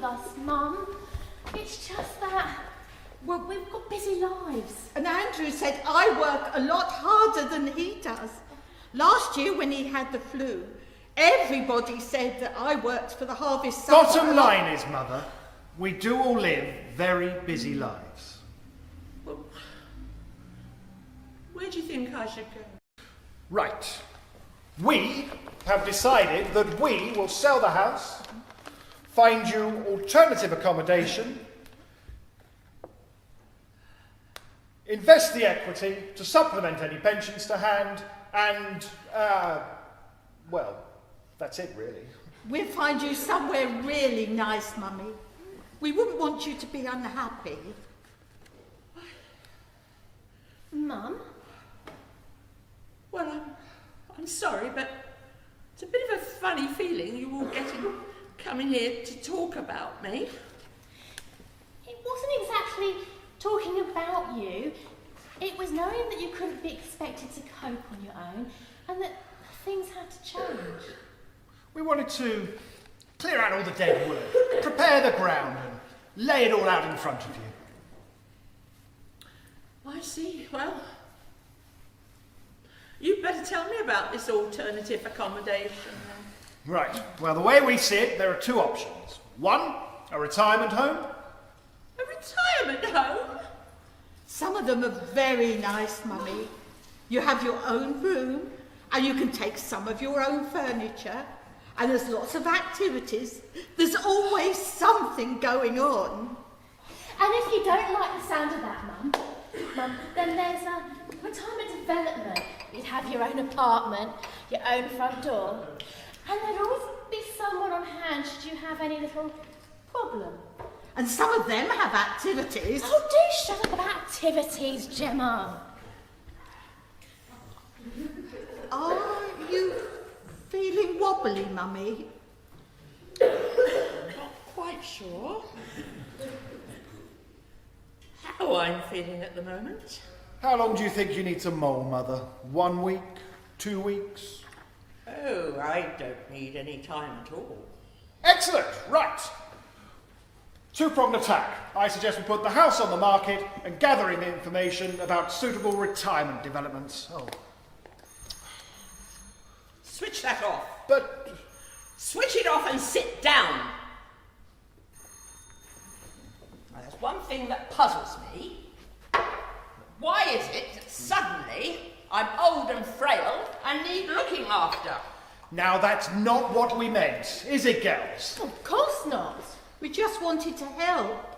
with us, Mum. It's just that, well, we've got busy lives. And Andrew said I work a lot harder than he does. Last year when he had the flu, everybody said that I worked for the Harvest Supper. Bottom line is, Mother, we do all live very busy lives. Well, where do you think I should go? Right. We have decided that we will sell the house, find you alternative accommodation, invest the equity to supplement any pensions to hand, and, well, that's it really. We'll find you somewhere really nice, Mummy. We wouldn't want you to be unhappy. Mum? Well, I'm sorry, but it's a bit of a funny feeling you all coming here to talk about me. It wasn't exactly talking about you. It was knowing that you couldn't be expected to cope on your own and that things had to change. We wanted to clear out all the dead wood, prepare the ground, and lay it all out in front of you. I see. Well, you'd better tell me about this alternative accommodation then. Right. Well, the way we see it, there are two options. One, a retirement home. A retirement home? Some of them are very nice, Mummy. You have your own room, and you can take some of your own furniture, and there's lots of activities. There's always something going on. And if you don't like the sound of that, Mum, then there's a retirement development. You'd have your own apartment, your own front door, and there'd always be someone on hand should you have any little problem. And some of them have activities. Oh, do shut up about activities, Gemma. Are you feeling wobbly, Mummy? Not quite sure how I'm feeling at the moment. How long do you think you need to mull, Mother? 1 week? 2 weeks? Oh, I don't need any time at all. Excellent! Right. Two-pronged attack. I suggest we put the house on the market and gather in the information about suitable retirement developments. Oh. Switch that off. But... Switch it off and sit down. Now, there's one thing that puzzles me. Why is it that suddenly I'm old and frail and need looking after? now that's not what we meant, is it, girls? Of course not. We just wanted to help.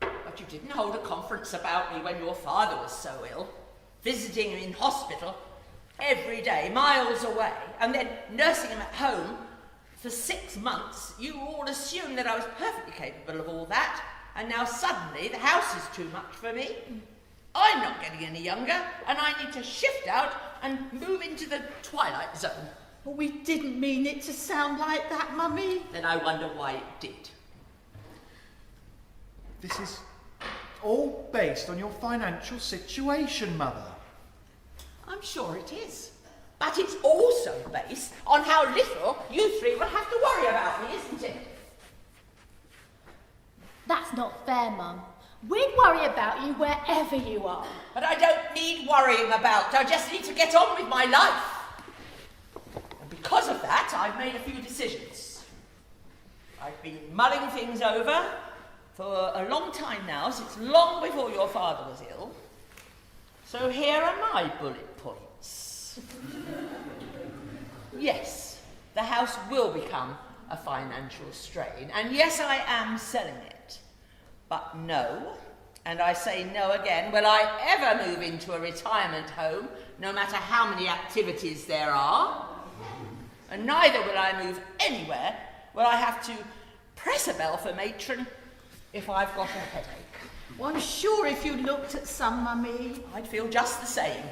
But you didn't hold a conference about me when your father was so ill, visiting him in hospital every day, miles away, and then nursing him at home for 6 months. You all assumed that I was perfectly capable of all that, and now suddenly the house is too much for me. I'm not getting any younger, and I need to shift out and move into the twilight zone. Well, we didn't mean it to sound like that, Mummy. Then I wonder why it did. This is all based on your financial situation, Mother. I'm sure it is. But it's also based on how little you three will have to worry about me, isn't it? That's not fair, Mum. We'd worry about you wherever you are. But I don't need worrying about. I just need to get on with my life. And because of that, I've made a few decisions. I've been mulling things over for a long time now, since long before your father was ill. So here are my bullet points. Yes, the house will become a financial strain, and yes, I am selling it. But no, and I say no again, will I ever move into a retirement home, no matter how many activities there are. And neither will I move anywhere where I have to press a bell for matron if I've got a headache. Well, I'm sure if you looked at some, Mummy. I'd feel just the same.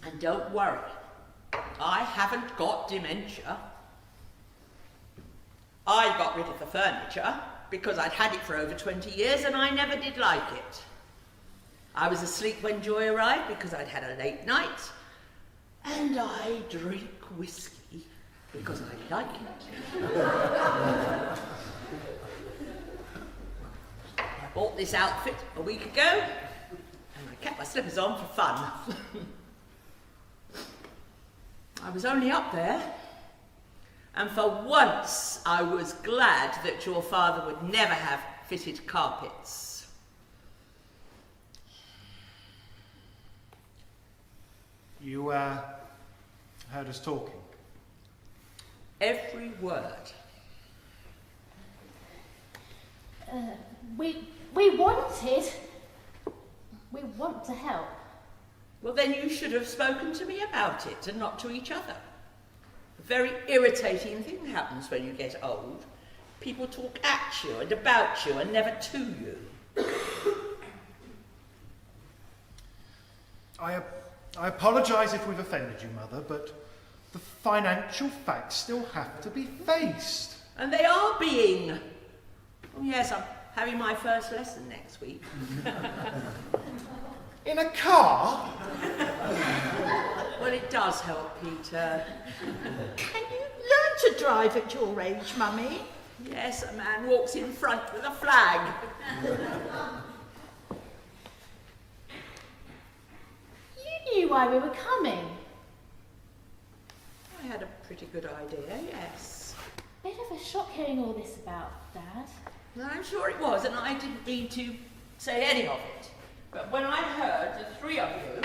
And don't worry, I haven't got dementia. I got rid of the furniture because I'd had it for over 20 years and I never did like it. I was asleep when Joy arrived because I'd had a late night. And I drink whiskey because I like it. I bought this outfit a week ago, and I kept my slippers on for fun. I was only up there, and for once I was glad that your father would never have fitted carpets. You, heard us talking? Every word. We want to help. Well, then you should have spoken to me about it and not to each other. A very irritating thing happens when you get old. People talk at you and about you and never to you. I apologise if we've offended you, Mother, but the financial facts still have to be faced. And they are being. Oh yes, I'm having my first lesson next week. In a car? Well, it does help, Peter. Can you learn to drive at your age, Mummy? Yes, a man walks in front with a flag. You knew why we were coming. I had a pretty good idea, yes. Bit of a shock hearing all this about Dad. Well, I'm sure it was, and I didn't mean to say any of it. But when I heard the three of you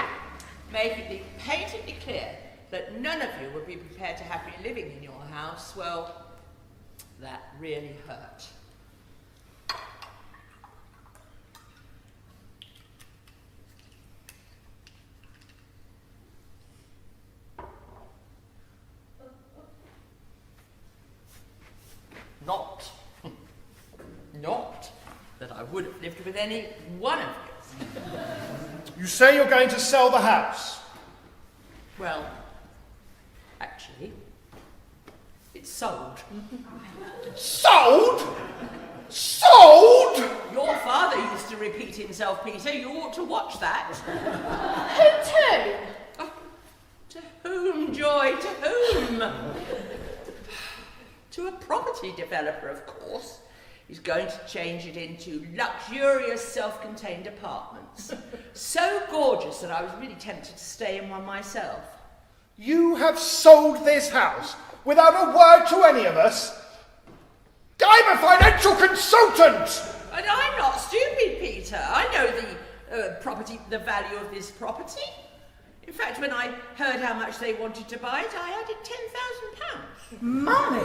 making it patently clear that none of you would be prepared to have me living in your house, well, that really hurt. Not that I would have lived with any one of you. You say you're going to sell the house? Well, actually, it's sold. Sold? Sold? Your father used to repeat himself, Peter. You ought to watch that. Who to? Oh, to whom, Joy? To whom? To a property developer, of course. He's going to change it into luxurious self-contained apartments. So gorgeous that I was really tempted to stay in one myself. You have sold this house without a word to any of us? I'm a financial consultant! And I'm not stupid, Peter. I know the value of this property. In fact, when I heard how much they wanted to buy it, I added £10,000. Mummy,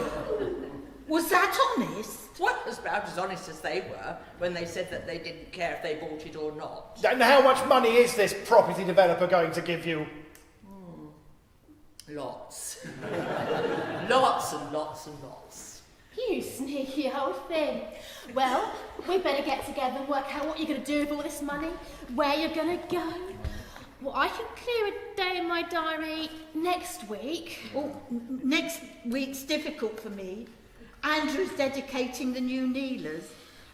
was that honest? Well, about as honest as they were when they said that they didn't care if they bought it or not. And how much money is this property developer going to give you? Lots. Lots and lots and lots. You sneaky old thing. Well, we better get together and work out what you're going to do with all this money, where you're going to go. Well, I can clear a day in my diary next week. Oh, next week's difficult for me. Andrew's dedicating the new kneelers.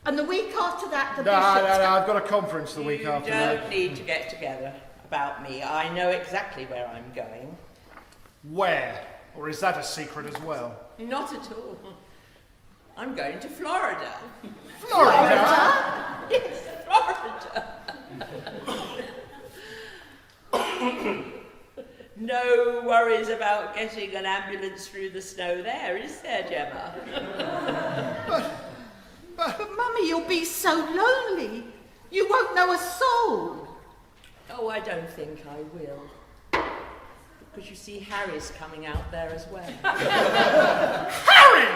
And the week after that, the bishop's... No, I've got a conference the week after that. You don't need to get together about me. I know exactly where I'm going. Where? Or is that a secret as well? Not at all. I'm going to Florida. Florida? Yes, Florida. No worries about getting an ambulance through the snow there, is there, Gemma? But Mummy, you'll be so lonely. You won't know a soul. Oh, I don't think I will. Because you see, Harry's coming out there as well. Harry!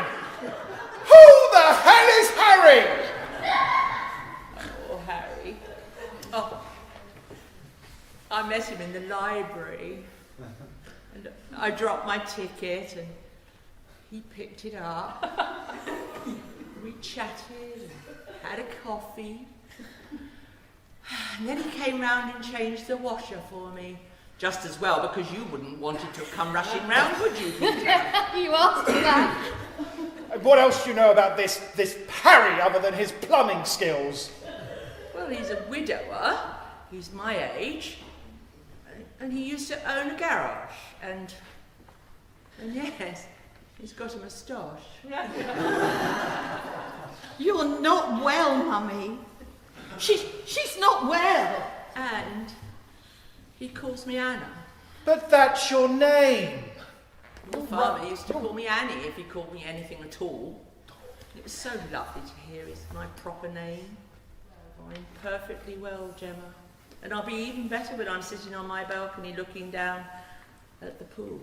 Who the hell is Harry? Oh, Harry. Oh, I met him in the library. And I dropped my ticket and he picked it up. We chatted and had a coffee. And then he came round and changed the washer for me. Just as well, because you wouldn't want it to come rushing round, would you, Peter? You asked me that. And what else do you know about this Harry other than his plumbing skills? Well, he's a widower. He's my age. And he used to own a garage, and yes, he's got a moustache. You're not well, Mummy. She's not well. And he calls me Anna. But that's your name. Your father used to call me Annie if he called me anything at all. It was so lovely to hear my proper name. I'm perfectly well, Gemma. And I'll be even better when I'm sitting on my balcony looking down at the pool.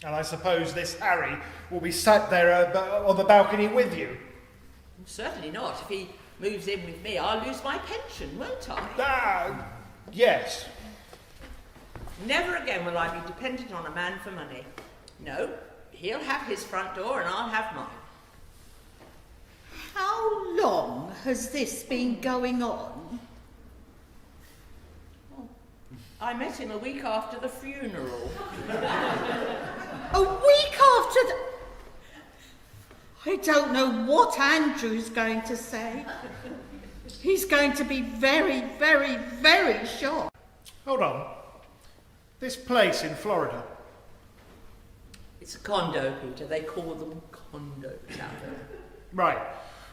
And I suppose this Harry will be sat there on the balcony with you. Certainly not. If he moves in with me, I'll lose my pension, won't I? Yes. Never again will I be dependent on a man for money. No, he'll have his front door and I'll have mine. How long has this been going on? I met him a week after the funeral. A week after the... I don't know what Andrew's going to say. He's going to be very, very, very shocked. Hold on. This place in Florida. It's a condo, Peter. They call them condos out there. Right.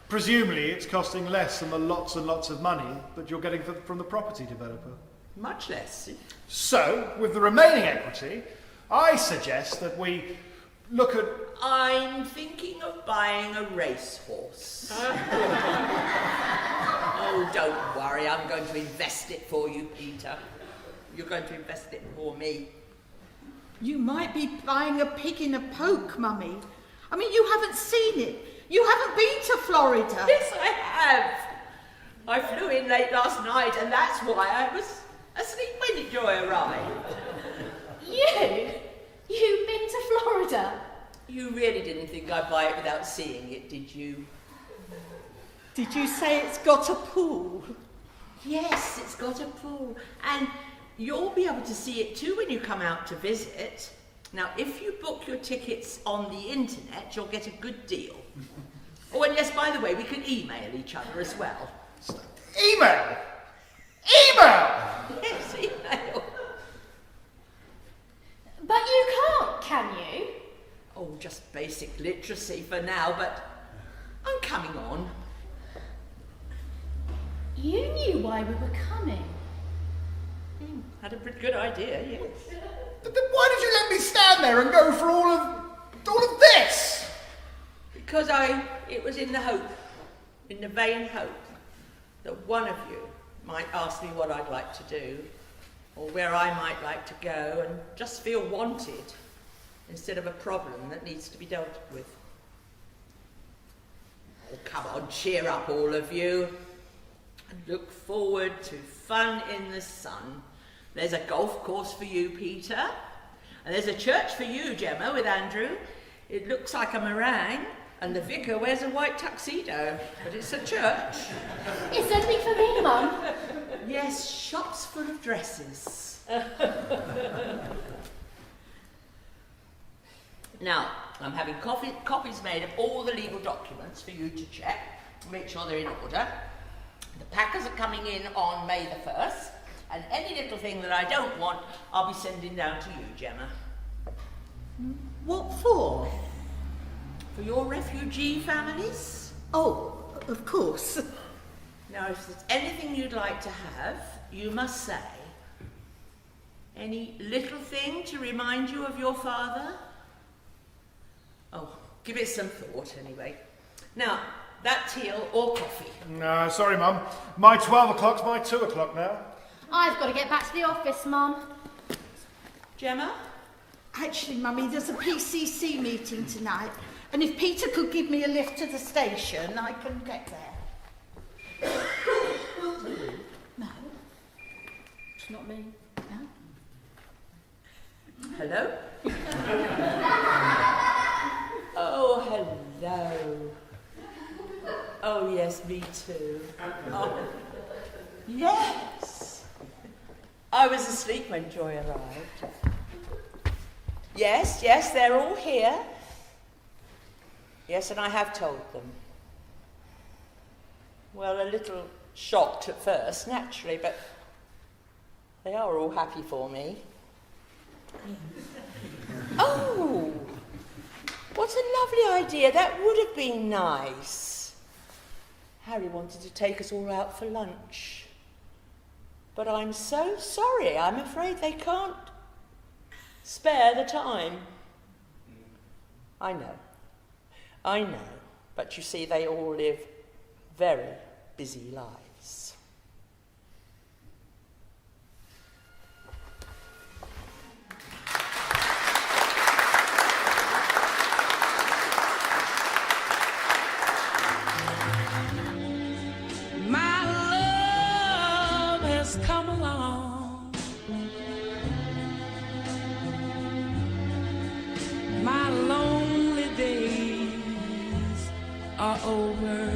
Presumably it's costing less than the lots and lots of money that you're getting from the property developer. Much less. So, with the remaining equity, I suggest that we look at... I'm thinking of buying a racehorse. Oh, don't worry. I'm going to invest it for you, Peter. You're going to invest it for me. You might be buying a pig in a poke, Mummy. I mean, you haven't seen it. You haven't been to Florida. Yes, I have. I flew in late last night, and that's why I was asleep when Joy arrived. You've been to Florida? You really didn't think I'd buy it without seeing it, did you? Did you say it's got a pool? Yes, it's got a pool. And you'll be able to see it too when you come out to visit. Now, if you book your tickets on the internet, you'll get a good deal. Oh, and yes, by the way, we can email each other as well. Email! Email! Yes, email. But you can't, can you? Oh, just basic literacy for now, but I'm coming on. You knew why we were coming. Had a pretty good idea, yes. But then why did you let me stand there and go for all of this? Because it was in the vain hope, that one of you might ask me what I'd like to do, or where I might like to go, and just feel wanted, instead of a problem that needs to be dealt with. Oh, come on, cheer up, all of you, and look forward to fun in the sun. There's a golf course for you, Peter, and there's a church for you, Gemma, with Andrew. It looks like a meringue, and the vicar wears a white tuxedo, but it's a church. Is there anything for me, Mum? Yes, shops full of dresses. Now, I'm having copies made of all the legal documents for you to check, make sure they're in order. The packers are coming in on May the 1st, and any little thing that I don't want, I'll be sending down to you, Gemma. What for? For your refugee families? Oh, of course. Now, if there's anything you'd like to have, you must say. Any little thing to remind you of your father? Oh, give it some thought, anyway. Now, that tea or coffee? No, sorry, Mum. My 12 o'clock's my 2 o'clock now. I've got to get back to the office, Mum. Gemma? Actually, Mummy, there's a PCC meeting tonight, and if Peter could give me a lift to the station, I can get there. No. It's not me. No. Hello? Oh, hello. Oh, yes, me too. Oh, yes. I was asleep when Joy arrived. Yes, they're all here. Yes, and I have told them. Well, a little shocked at first, naturally, but They are all happy for me. Oh, what a lovely idea. That would have been nice. Harry wanted to take us all out for lunch. But I'm so sorry. I'm afraid they can't spare the time. I know. But you see, they all live very busy lives. My love has come along. My lonely days are over.